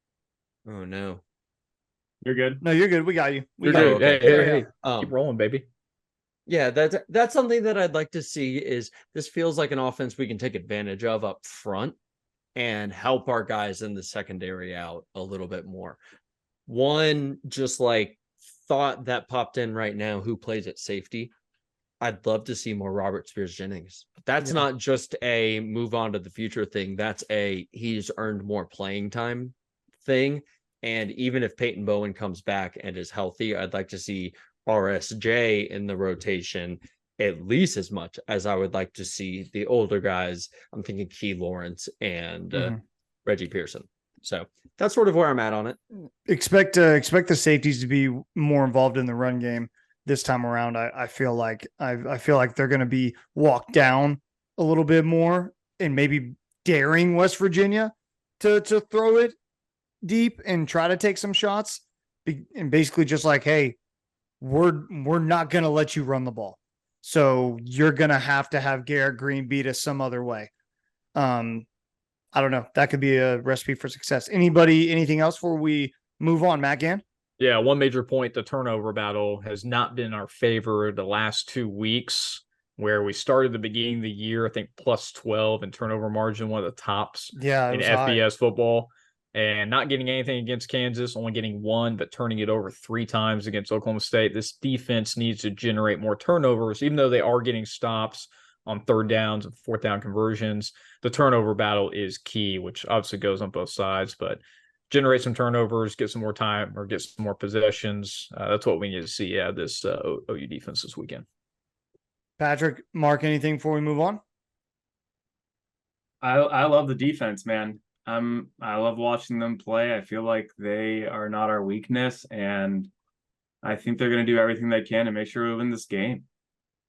Oh no. You're good. No, you're good. We got you. You're got you. good. Hey, Um, keep rolling, baby. Yeah, that's something that I'd like to see. Is this feels like an offense we can take advantage of up front and help our guys in the secondary out a little bit more. One just like thought that popped in right now, who plays at safety? I'd love to see more Robert Spears Jennings. That's not just a move on to the future thing. That's a he's earned more playing time thing. And even if Peyton Bowen comes back and is healthy, I'd like to see RSJ in the rotation at least as much as I would like to see the older guys. I'm thinking Key Lawrence and Reggie Pearson. So that's sort of where I'm at on it. Expect the safeties to be more involved in the run game this time around. I feel like they're going to be walked down a little bit more and maybe daring West Virginia to throw it deep and try to take some shots, and basically just like, hey, we're not going to let you run the ball. So you're going to have Garrett Green beat us some other way. I don't know. That could be a recipe for success. Anything else before we move on, Matt Gann? Yeah, one major point, the turnover battle has not been in our favor the last 2 weeks, where we started the beginning of the year, I think plus 12 in turnover margin, one of the tops in FBS football, and not getting anything against Kansas, only getting one, but turning it over 3 times against Oklahoma State. This defense needs to generate more turnovers, even though they are getting stops on 3rd downs and 4th down conversions. The turnover battle is key, which obviously goes on both sides, but generate some turnovers, get some more time, or get some more possessions. That's what we need to see out of this OU defense this weekend. Patrick, Mark, anything before we move on? I love the defense, man. I love watching them play. I feel like they are not our weakness, and I think they're going to do everything they can to make sure we win this game.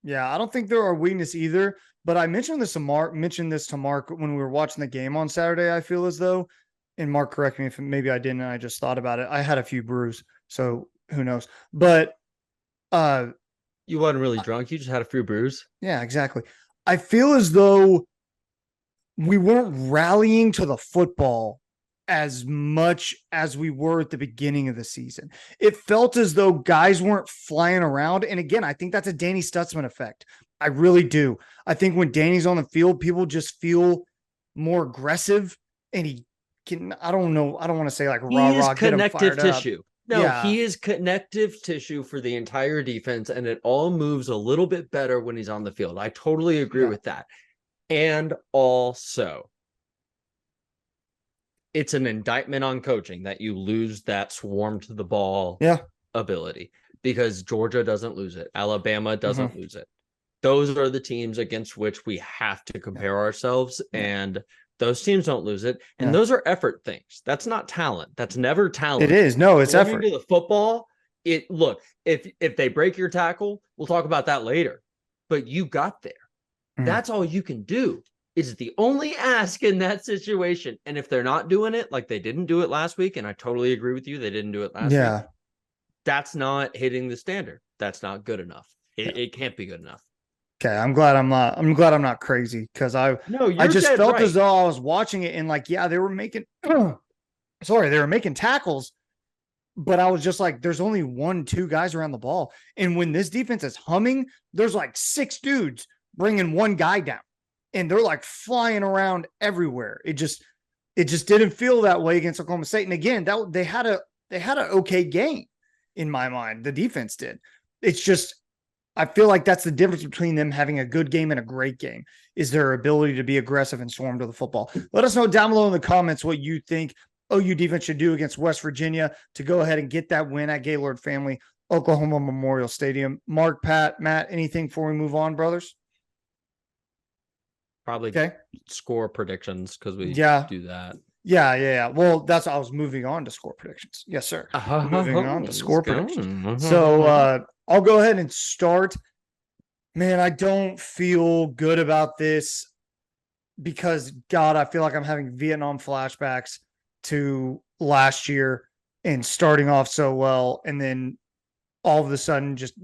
Yeah, I don't think they're our weakness either. But I mentioned this to Mark when we were watching the game on Saturday. I feel as though, and Mark, correct me if maybe I didn't. I just thought about it. I had a few brews, so who knows? But you weren't really drunk. You just had a few brews. Yeah, exactly. I feel as though we weren't rallying to the football as much as we were at the beginning of the season. It felt as though guys weren't flying around. And again, I think that's a Danny Stutzman effect. I really do. I think when Danny's on the field, people just feel more aggressive, and he can, I don't know. I don't want to say like rah, rah, get him fired connective up. tissue. No, yeah. He is connective tissue for the entire defense, and it all moves a little bit better when he's on the field. I totally agree with that. And also, it's an indictment on coaching that you lose that swarm to the ball ability, because Georgia doesn't lose it. Alabama doesn't lose it. Those are the teams against which we have to compare ourselves, and those teams don't lose it. And those are effort things. That's not talent. That's never talent. It is. No, it's effort. To the football, if they break your tackle, we'll talk about that later. But you got there. That's all you can do. is the only ask in that situation. And if they're not doing it, like they didn't do it last week, and I totally agree with you, they didn't do it last week. That's not hitting the standard. That's not good enough. It can't be good enough. Okay, I'm glad I'm not crazy, because I just felt as though I was watching it and like, yeah, they were making they were making tackles, but I was just like, there's only 1-2 guys around the ball. And when this defense is humming, there's like 6 dudes bringing one guy down, and they're like flying around everywhere. It just didn't feel that way against Oklahoma State. And again, they had an okay game in my mind. The defense did. It's just, I feel like that's the difference between them having a good game and a great game, is their ability to be aggressive and swarm to the football. Let us know down below in the comments what you think OU defense should do against West Virginia to go ahead and get that win at Gaylord Family Oklahoma Memorial Stadium. Mark, Pat, Matt, anything before we move on, brothers? Probably score predictions, because we do that. Yeah. Well, that's I was moving on to score predictions. Yes, sir. Moving on to score predictions. So I'll go ahead and start. Man, I don't feel good about this because, God, I feel like I'm having Vietnam flashbacks to last year and starting off so well, and then all of a sudden just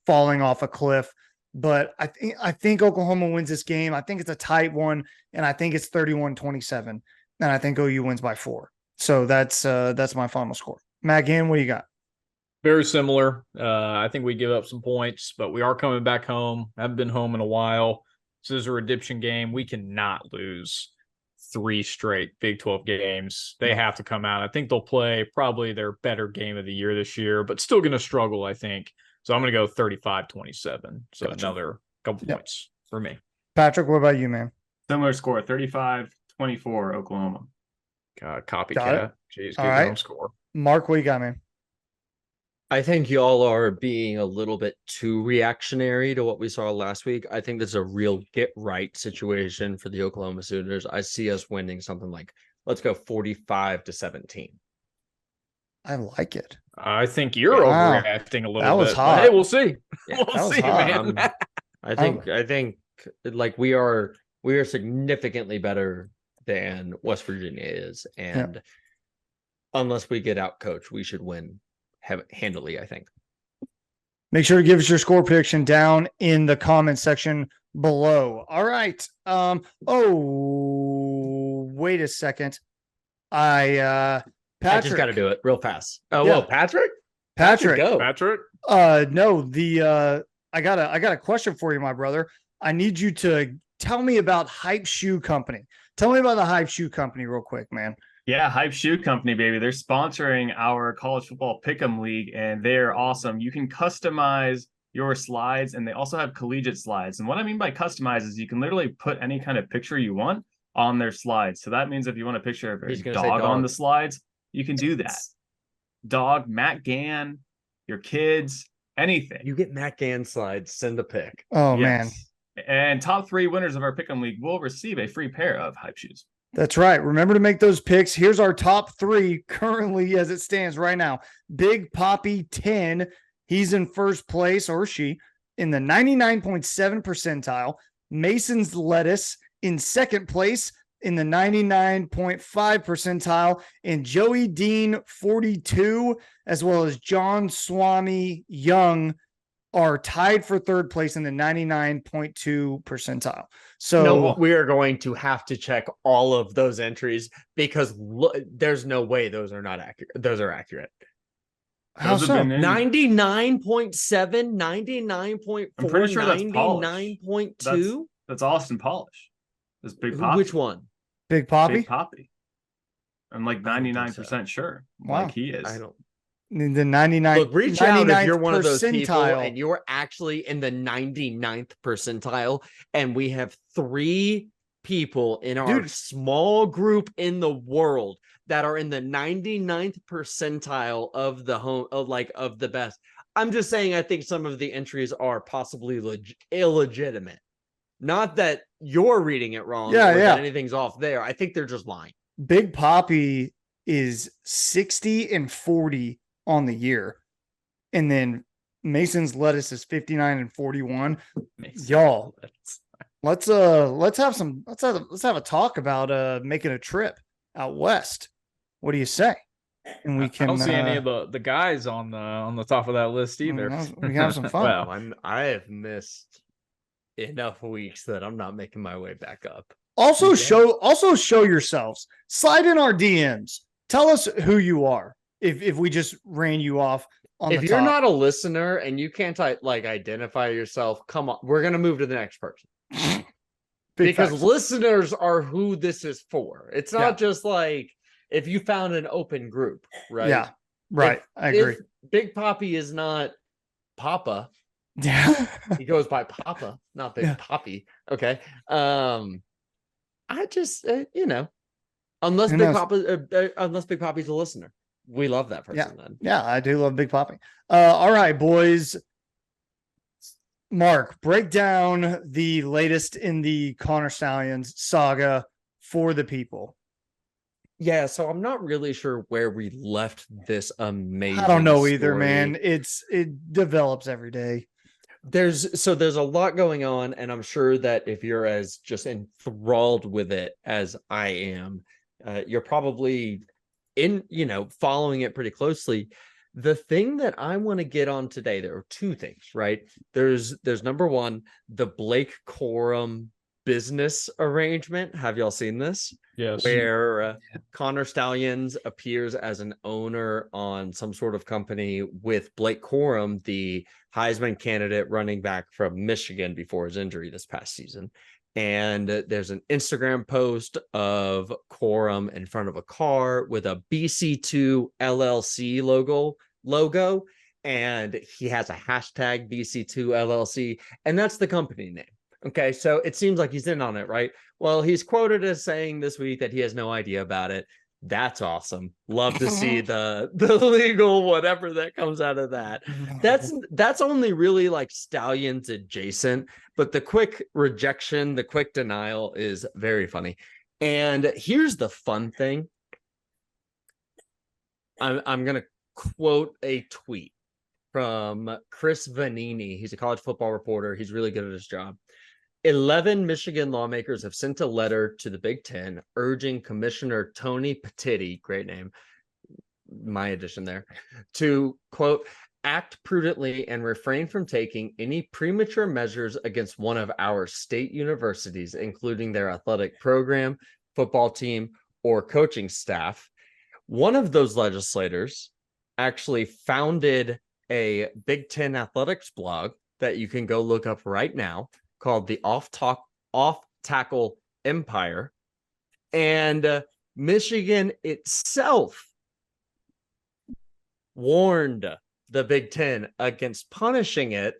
falling off a cliff. But I think Oklahoma wins this game. I think it's a tight one, and I think it's 31-27. And I think OU wins by 4. So that's my final score. Matt Gann, what do you got? Very similar. I think we give up some points, but we are coming back home. Haven't been home in a while. This is a redemption game. We cannot lose 3 straight Big 12 games. They have to come out. I think they'll play probably their better game of the year this year, but still going to struggle, I think. So I'm going to go 35-27. So another couple points for me. Patrick, what about you, man? Similar score, 35-24 Oklahoma. Copycat. Jeez, good right. home score. Mark, what you got, man? I think y'all are being a little bit too reactionary to what we saw last week. I think this is a real get-right situation for the Oklahoma Sooners. I see us winning something like, let's go 45-17. I like it. I think you're overreacting a little bit. That was hot. Hey, we'll see. Yeah, we'll see, man. I think like we are significantly better than West Virginia is, and unless we get out coached, we should win handily, I think. Make sure to give us your score prediction down in the comment section below. All right. Wait a second. Patrick. I just got to do it real fast. Oh, Yeah. Whoa, Patrick? Patrick. Go. Patrick? No, I got a question for you, my brother. I need you to tell me about Hype Shoe Company. Tell me about the Hype Shoe Company real quick, man. Yeah, Hype Shoe Company, baby. They're sponsoring our college football pick'em league, and they're awesome. You can customize your slides, and they also have collegiate slides. And what I mean by customize is you can literally put any kind of picture you want on their slides. So that means if you want a picture of a dog on the slides, you can do that. Dog, Matt Gann, your kids, anything. You get Matt Gann slides, send a pic. Oh, man. And top 3 winners of our pick'em league will receive a free pair of Hype shoes. That's right. Remember to make those picks. Here's our top 3 currently as it stands right now. Big Poppy 10. He's in first place, or she, in the 99.7 percentile. Mason's Lettuce in second place in the 99.5 percentile. And Joey Dean 42, as well as John Swami Young, are tied for third place in the 99.2 percentile. So we are going to have to check all of those entries because there's no way those are not accurate. Those are accurate. How so? 99.7, 99.4, I'm pretty sure that's 99.2. That's Austin Polish. That's Big Poppy. Which one? Big Poppy? Big Poppy. I'm like 99% sure. Wow. Like he is. I don't. The 99. Look, reach out if you're one of those percentile. people and you're actually in the 99th percentile. And we have 3 people in our small group in the world that are in the 99th percentile of the of the best. I'm just saying, I think some of the entries are possibly illegitimate. Not that you're reading it wrong. Yeah, or that anything's off there. I think they're just lying. Big Poppy is 60-40 on the year, and then Mason's Lettuce is 59-41. Y'all, let's have a talk about making a trip out west. What do you say? And we I can don't see any of the guys on the top of that list either. we can have some fun. Well, I have missed enough weeks that I'm not making my way back up. Also show yourselves. Slide in our DMs. Tell us who you are. If we just ran you off on If the you're top. not a listener and you can't like identify yourself, come on, we're gonna move to the next person. Because facts. listeners are who this is for. It's not Yeah. just like if you found an open group, right? Yeah, right. I agree. If Big Poppy is not Papa, Yeah. he goes by Papa, not Big Yeah. Poppy. Okay. I just unless Who Big knows? Papa, unless Big Poppy's a listener, we love that person. Then Yeah, I do love Big Poppy. All right, boys. Mark, break down the latest in the Connor Stallions saga for the people. yeah, so I'm not really sure where we left this amazing. I don't know either, story. man. It develops every day. There's a lot going on, and I'm sure that if you're as just enthralled with it as I am, you're probably following it pretty closely. The thing that I want to get on today, there are two things, right? There's number one, the Blake Corum business arrangement. Have y'all seen this? Yes. Where Connor Stallions appears as an owner on some sort of company with Blake Corum, the Heisman candidate running back from Michigan before his injury this past season. And there's an Instagram post of Corum in front of a car with a BC2 LLC logo, and he has a hashtag BC2 LLC, and that's the company name. Okay, so it seems like he's in on it, right? Well, he's quoted as saying this week that he has no idea about it. That's awesome. Love to see the legal whatever that comes out of that. That's only really like Stallions adjacent, but the quick rejection, the quick denial is very funny. And here's the fun thing. I'm gonna quote a tweet from Chris Vanini. He's a college football reporter. He's really good at his job. 11 Michigan lawmakers have sent a letter to the Big Ten urging Commissioner Tony Petitti, great name, my addition there, to, quote, act prudently and refrain from taking any premature measures against one of our state universities, including their athletic program, football team, or coaching staff. One of those legislators actually founded a Big Ten athletics blog that you can go look up right now, called the Off Tackle Empire. And Michigan itself warned the Big Ten against punishing it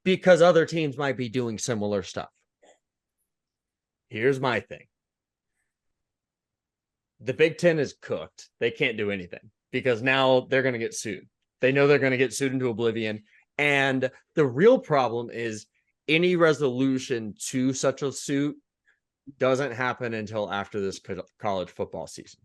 because other teams might be doing similar stuff. Here's my thing. The Big Ten is cooked. They can't do anything because now they're going to get sued. They know they're going to get sued into oblivion. And the real problem is any resolution to such a suit doesn't happen until after this college football season.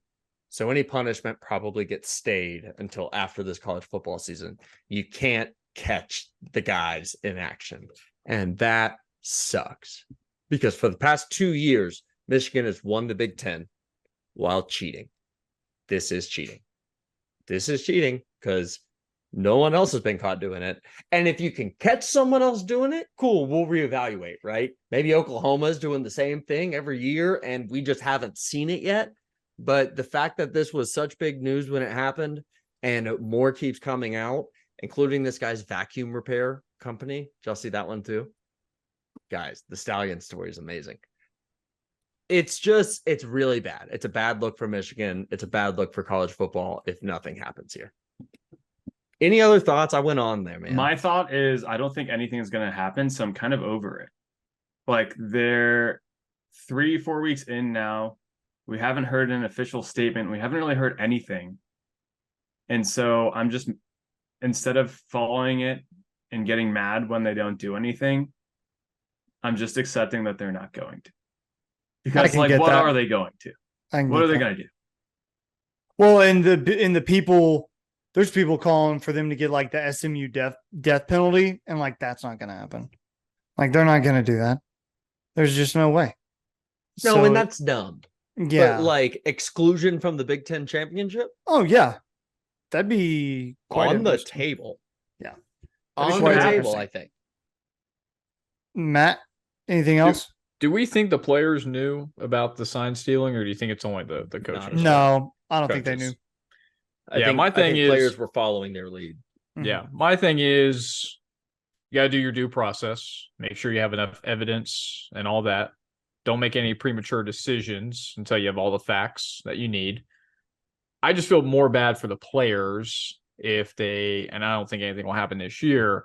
So any punishment probably gets stayed until after this college football season. You can't catch the guys in action. And that sucks because for the past 2 years, Michigan has won the Big Ten while cheating. This is cheating. This is cheating because no one else has been caught doing it. And if you can catch someone else doing it, cool, we'll reevaluate, right? Maybe Oklahoma's doing the same thing every year and we just haven't seen it yet. But the fact that this was such big news when it happened and more keeps coming out, including this guy's vacuum repair company. Did y'all see that one too? Guys, the Stallion story is amazing. It's really bad. It's a bad look for Michigan. It's a bad look for college football if nothing happens here. Any other thoughts? I went on there, man. My thought is I don't think anything is going to happen, so I'm kind of over it. Like they're 3-4 weeks in now. We haven't heard an official statement. We haven't really heard anything. And so I'm just, instead of following it and getting mad when they don't do anything, I'm just accepting that they're not going to. Because like, what are they going to? What are they going to do? Well, and the people, there's people calling for them to get like the SMU death penalty, and like that's not going to happen. Like they're not going to do that. There's just no way. No, So, and that's dumb. yeah. But like exclusion from the Big Ten championship Oh yeah, that'd be quite on the interesting. table. Yeah. On That'd the be quite table, interesting. I think. Matt, anything else? Do we think the players knew about the sign stealing, or do you think it's only the coaching? Not staff? No, I don't think they knew. Coaches. I Yeah, think, my I thing think is- players were following their lead. Yeah, my thing is you got to do your due process. Make sure you have enough evidence and all that. Don't make any premature decisions until you have all the facts that you need. I just feel more bad for the players if they, and I don't think anything will happen this year,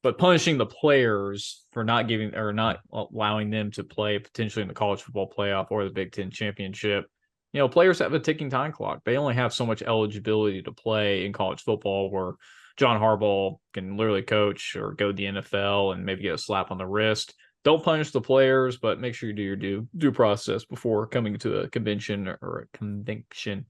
but punishing the players for not giving or not allowing them to play potentially in the college football playoff or the Big Ten championship. You know, players have a ticking time clock. They only have so much eligibility to play in college football where John Harbaugh can literally coach or go to the NFL and maybe get a slap on the wrist. Don't punish the players, but make sure you do your due process before coming to a convention or a conviction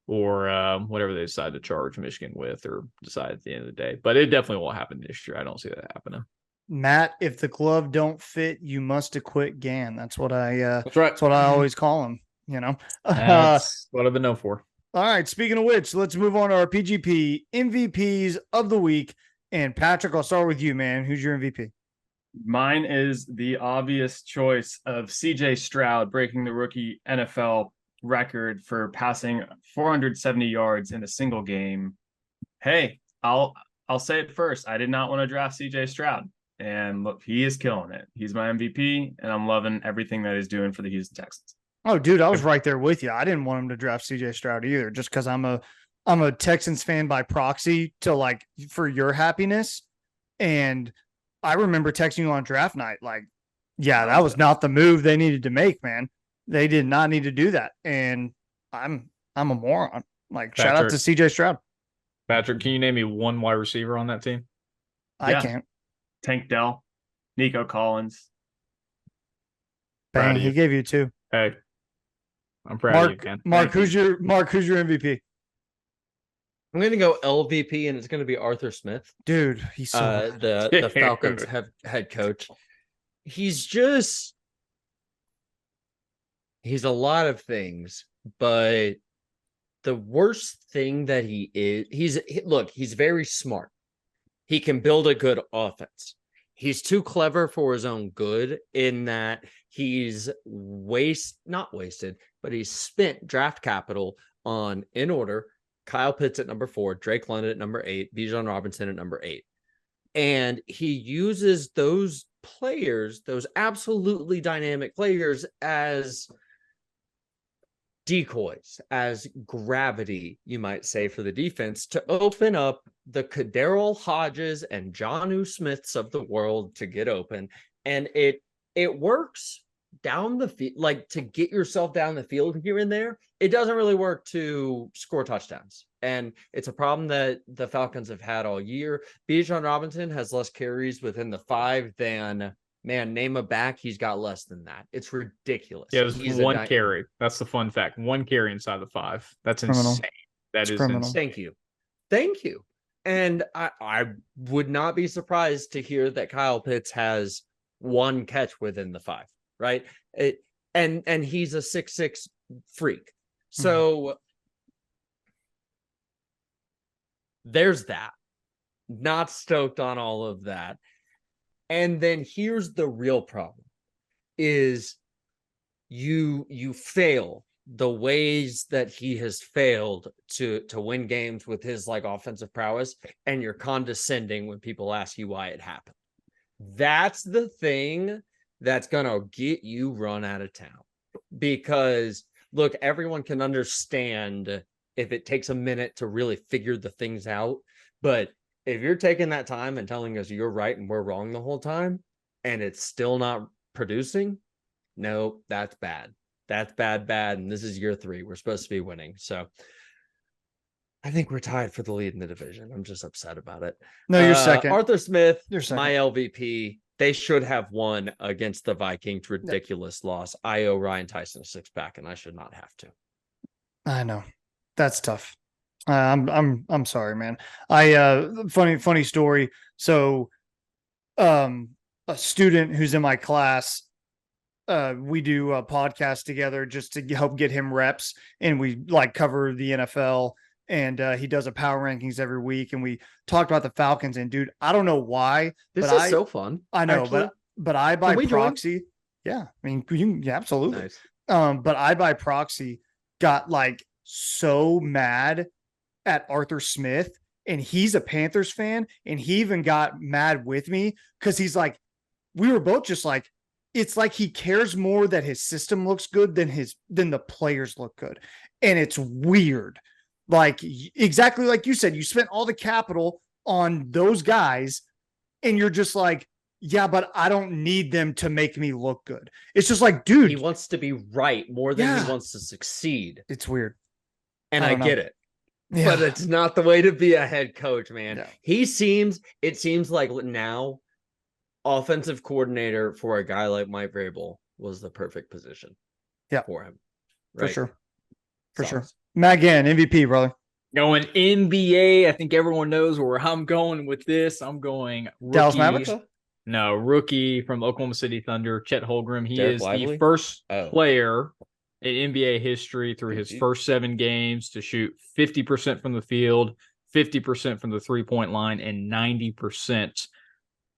or whatever they decide to charge Michigan with or decide at the end of the day. But it definitely won't happen this year. I don't see that happening. Matt, if the glove don't fit, you must acquit Gann. That's what I That's right. that's what I always call him, you know. That's what I've been known for. All right, speaking of which, let's move on to our PGP MVPs of the week. And Patrick, I'll start with you, man. Who's your MVP? Mine is the obvious choice of CJ Stroud breaking the rookie NFL record for passing 470 yards in a single game. Hey, I'll say it first. I did not want to draft CJ Stroud. And look, he is killing it. He's my MVP, and I'm loving everything that he's doing for the Houston Texans. Oh, dude, I was right there with you. I didn't want him to draft CJ Stroud either, just because I'm a Texans fan by proxy to like for your happiness. And I remember texting you on draft night, like, yeah, that was not the move they needed to make, man. They did not need to do that. And I'm a moron. Like, shout out to CJ Stroud. Patrick, can you name me one wide receiver on that team? I can't. Tank Dell, Nico Collins. Bang, Proud of he you. gave you two. Hey, I'm proud of you, man. Mark, who's your MVP? I'm going to go LVP, and it's going to be Arthur Smith, Dude, he's so the Falcons head coach. He's a lot of things, but the worst thing that he is, he's very smart. He can build a good offense. He's too clever for his own good in that he's not wasted, but he's spent draft capital on, in order, Kyle Pitts at number 4, Drake London at number 8, Bijan Robinson at number 8. And he uses those players, those absolutely dynamic players, as decoys, as gravity, you might say, for the defense to open up the Kaderol Hodges and Jonnu Smiths of the world to get open. And it works down the field, like to get yourself down the field here and there. It doesn't really work to score touchdowns. And it's a problem that the Falcons have had all year. Bijan Robinson has less carries within the 5 than, man, name a back, he's got less than that. It's ridiculous. Yeah, there's one carry. That's the fun fact. One carry inside the 5. That's Criminal. insane. That is criminal. insane. Thank you. And I would not be surprised to hear that Kyle Pitts has one catch within the 5, right? And he's a 6'6" freak. So there's that. Not stoked on all of that. And then here's the real problem is you fail the ways that he has failed to win games with his like offensive prowess, and you're condescending when people ask you why it happened. That's the thing that's going to get you run out of town. Because look, everyone can understand if it takes a minute to really figure the things out, but if you're taking that time and telling us you're right and we're wrong the whole time, and it's still not producing, no, that's bad. That's bad. And this is year 3. We're supposed to be winning. So I think we're tied for the lead in the division. I'm just upset about it. No, you're second. Arthur Smith, You're second. my LVP. They should have won against the Vikings. Ridiculous loss. I owe Ryan Tyson a 6-pack, and I should not have to. I know. That's tough. I'm sorry, man. Funny story. So, a student who's in my class we do a podcast together just to help get him reps, and we like cover the NFL, and he does a power rankings every week, and we talked about the Falcons. And dude, I don't know why, This but is so fun. I know, actually. but I by Can we join? proxy, yeah, I mean, yeah, absolutely. Nice. But I by proxy got like so mad at Arthur Smith, and he's a Panthers fan, and he even got mad with me because he's like, we were both just like, it's like he cares more that his system looks good than the players look good. And it's weird. Like exactly like you said, you spent all the capital on those guys, and you're just like, yeah, but I don't need them to make me look good. It's just like, dude, He wants to be right more than Yeah. he wants to succeed. it's weird. And I I don't know. get it. Yeah. But it's not the way to be a head coach, man. Yeah. It seems like now offensive coordinator for a guy like Mike Vrabel was the perfect position for him. For Right? sure. For So, sure. Matt Gann, MVP, brother. Going NBA. I think everyone knows where I'm going with this. I'm going Dallas rookie. Mavericks? No, rookie from Oklahoma City Thunder, Chet Holmgren. He Derek is Lively? the first Oh. player in NBA history through his first 7 games to shoot 50% from the field, 50% from the three-point line, and 90%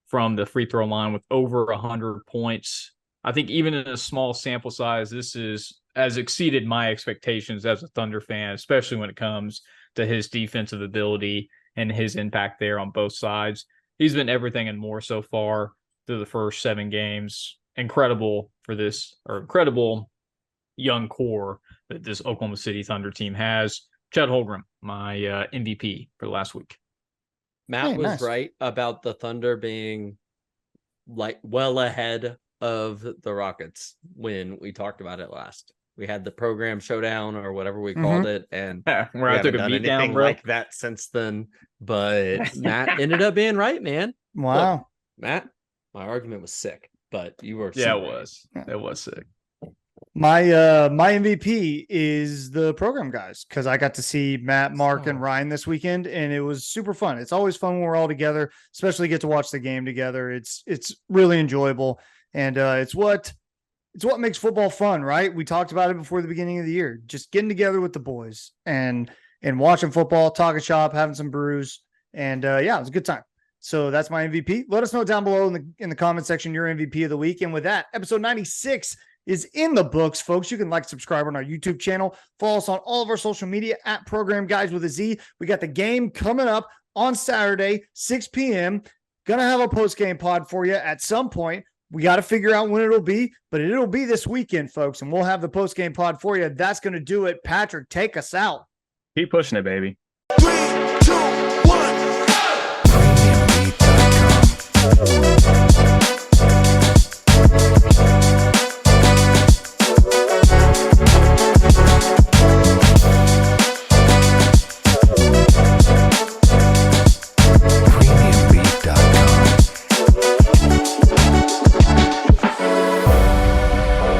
from the free throw line with over 100 points. I think even in a small sample size, this has exceeded my expectations as a Thunder fan, especially when it comes to his defensive ability and his impact there on both sides. He's been everything and more so far through the first 7 games. Incredible young core that this Oklahoma City Thunder team has. Chet Holmgren, my MVP for last week. Matt Hey, was nice. right about the Thunder being like well ahead of the Rockets when we talked about it last. We had the program showdown or whatever we called it, and Where we I took haven't a done beat down, anything bro. like that since then. But Matt ended up being right, man. Wow. Look, Matt, my argument was sick, but you were Yeah, so it right. was. It was sick. My MVP is the program guys, because I got to see Matt, Mark, and Oh. Ryan this weekend, and it was super fun. It's always fun when we're all together, especially get to watch the game together. It's really enjoyable, and it's what makes football fun, right? We talked about it before the beginning of the year, just getting together with the boys and watching football, talking shop, having some brews, and yeah, it was a good time. So that's my MVP. Let us know down below in the comment section your MVP of the week. And with that, episode 96 is in the books, folks. You can like, subscribe on our YouTube channel. Follow us on all of our social media at Program Guys with a Z. We got the game coming up on Saturday, 6 p.m. Gonna have a post-game pod for you at some point. We got to figure out when it'll be, but it'll be this weekend, folks, and we'll have the post-game pod for you. That's going to do it. Patrick, take us out. Keep pushing it, baby. 3, 2, 1, go!